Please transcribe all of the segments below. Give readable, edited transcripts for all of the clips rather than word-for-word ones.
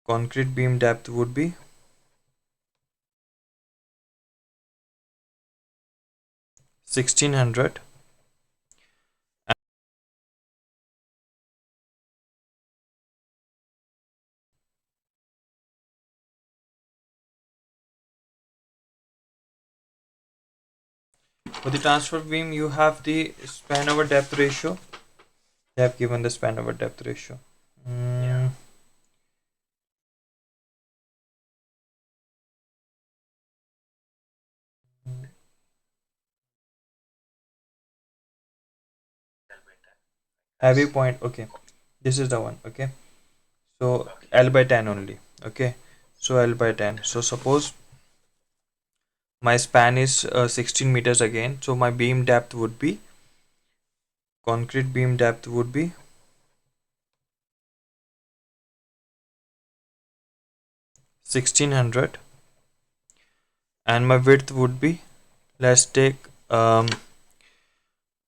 concrete beam depth would be 1600. For the transfer beam, you have the span over depth ratio. They have given the span over depth ratio. Mm, heavy point. Okay, this is the one. Okay, so L by 10 only. Okay, so L by 10. So suppose my span is 16 meters again. So my beam depth would be, concrete beam depth would be 1600, and my width would be, let's take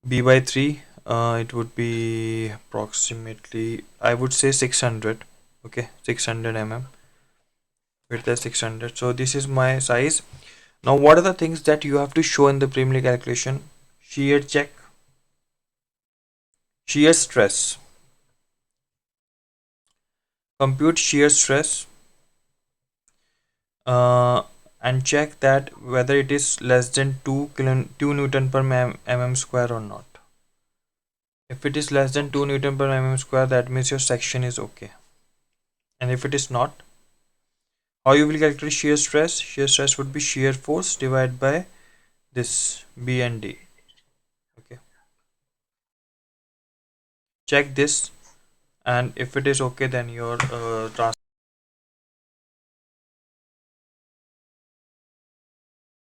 b by 3. It would be approximately, I would say 600. Okay, 600 mm, width is 600. So this is my size. Now what are the things that you have to show in the preliminary calculation? Shear check, shear stress, compute shear stress, uh, and check that whether it is less than 2 Newton per mm square or not. If it is less than 2 Newton per mm square, that means your section is okay. And if it is not, how you will calculate shear stress? Shear stress would be shear force divided by this B and D. Okay, check this, and if it is okay, then your